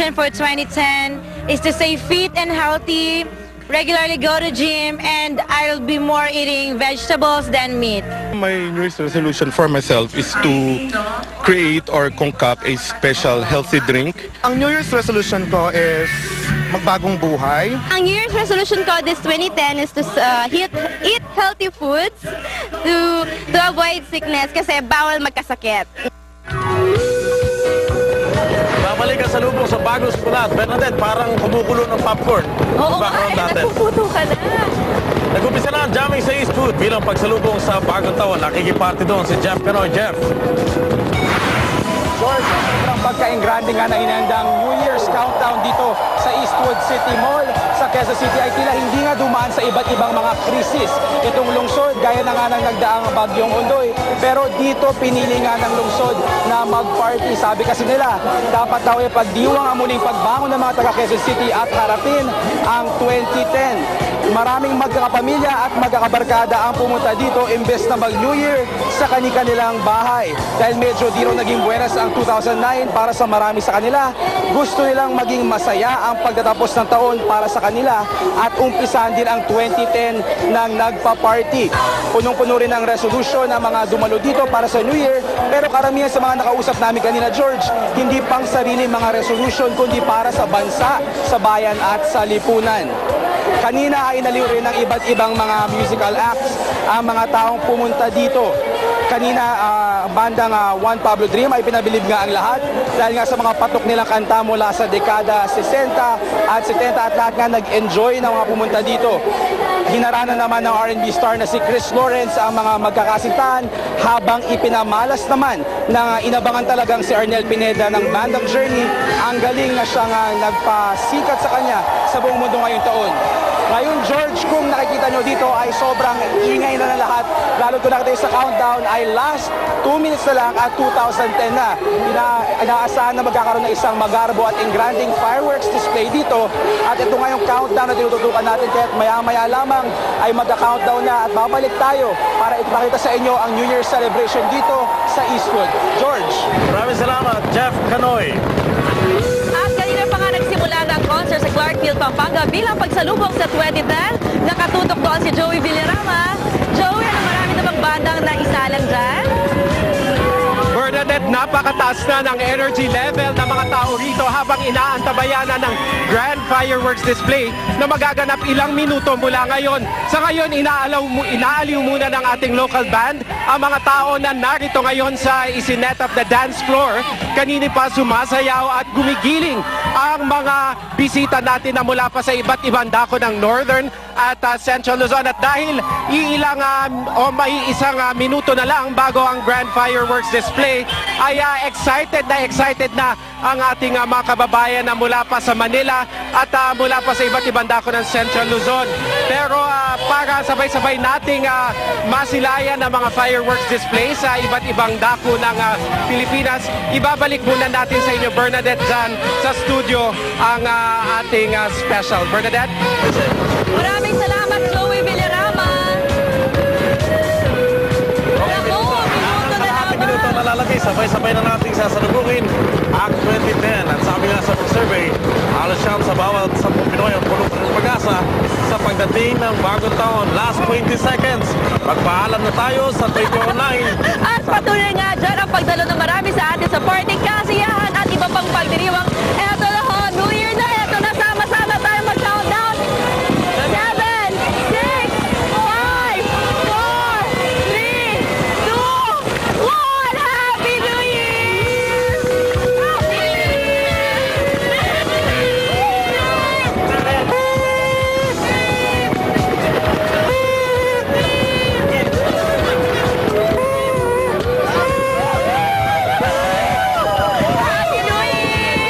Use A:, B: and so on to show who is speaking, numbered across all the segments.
A: resolution for 2010 is to stay fit and healthy, regularly go to gym, and I'll be more eating vegetables than meat.
B: My New Year's resolution for myself is to create or concoct a special healthy drink.
C: Ang New Year's resolution ko is magbagong buhay.
D: Ang New Year's resolution ko this 2010 is to eat healthy foods to avoid sickness kasi bawal magkasakit.
E: Babalik ka sa lubong sa bagong sulat. Bernadette, parang kumukulo ng popcorn.
D: Oo nga,
E: Background natin.
D: nagpuputo ka na.
E: Nag-umpisa na ang jamming sa East Food bilang pagsalubong sa bagong taon. Nakikiparty doon si Jeff Canoy. Jeff.
F: George, sobrang pagka-engrande nga na inandang New Year's countdown dito sa Eastwood City Mall sa Quezon City ay tila hindi nga dumaan sa iba't ibang mga krisis. Itong lungsod, gaya na nga ng nagdaang bagyong Ondoy, pero dito pinili nga ng lungsod na mag-party. Sabi kasi nila, dapat daw pagdiwang ang muling pagbangon ng mga taga Quezon City at harapin ang 2010. Maraming magkakapamilya at magkakabarkada ang pumunta dito imbes na mag-New Year sa kanilang bahay. Dahil medyo di raw naging buenas ang 2009 para sa marami sa kanila, gusto nilang maging masaya ang pagtatapos ng taon para sa kanila at umpisahan din ang 2010 ng nagpa-party. Punong-puno rin ang resolution ng mga dumalo dito para sa New Year, pero karamihan sa mga nakausap namin kanina, George, hindi pang sarili mga resolution kundi para sa bansa, sa bayan at sa lipunan. Kanina ay naliw rin ng iba't ibang mga musical acts ang mga taong pumunta dito. Kanina, bandang Juan Pablo Dream ay pinabilib nga ang lahat dahil nga sa mga patok nilang kanta mula sa dekada 60 at 70 at lahat nga nag-enjoy ng mga pumunta dito. Hinaranan naman ng R&B star na si Chris Lawrence ang mga magkakasintahan habang ipinamalas naman na inabangan talagang si Arnel Pineda ng Bandang Journey. Ang galing na siyang nagpasikat sa kanya sa buong mundo ngayong taon. Ngayon, George, kung nakikita nyo dito ay sobrang ingay na ng lahat. Lalo kung nakita sa countdown ay last 2 minutes na lang at 2010 na. Inaasahan na magkakaroon ng isang magarbo at engranding fireworks display dito. At ito nga yung countdown na tinututukan natin kahit maya-maya lamang ay magka-countdown na at babalik tayo para ipakita sa inyo ang New Year's celebration dito sa Eastwood. George.
E: Maraming salamat, Jeff Canoy.
A: At kanina pa nga nagsimula ng concert sa Clarkfield, Pampanga bilang pagsalubong sa 2010. Nakatutok doon si Joey Villarama. Joey, ano marami na bang bandang na isalang dyan?
G: Bernadette, napakataas na ng energy level ng mga tao rito habang inaantabayan na ng grand fireworks display na magaganap ilang minuto mula ngayon. Sa ngayon, inaaliw muna ng ating local band ang mga tao na narito ngayon sa isinet up the dance floor. Kanini pa sumasayaw at gumigiling ang mga bisita natin na mula pa sa iba't ibang dako ng Northern at Central Luzon. At dahil may isang minuto na lang bago ang grand fireworks display, ay excited na ang ating mga kababayan na mula pa sa Manila at mula pa sa iba't ibang dako ng Central Luzon. Pero para sabay-sabay nating masilayan ang mga fireworks display sa iba't ibang dako ng Pilipinas, ibabalik muna natin sa inyo, Bernadette, dyan sa studio ang ating special. Bernadette?
A: Maraming salamat, Joey Villarama.
E: Minuto na lalagay, sabay-sabay na nating sasalubungin ang 2010. At sabi nga sa survey, halos siyang sa bawat 10 Pinoy ang puno ng pag-asa sa pagdating ng bagong taon. Last 20 seconds, magpaalam na tayo sa 309.
A: At patuloy nga dyan ang pagdalo ng marami sa atin sa party, kasiyahan at iba pang pagdiriwang. Eto na ho, New Year na, eto na, sama-sama tayo mag-countdown. 7, 6, 5, 4, 3, 2, 1. Happy New Year! Happy New Year!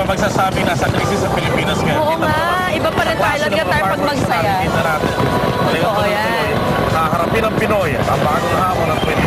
E: magsasabi na sa krisis sa Pilipinas ngayon.
A: Oo
E: Kita mo
A: nga,
E: naman,
A: iba pa rin
E: sa klase
A: talaga
E: ng
A: tayo pag
E: performance
A: magsaya.
E: nakikita natin.
A: Totoo yan.
E: Haharapin ng Pinoy ang bagong hamon ng 2025.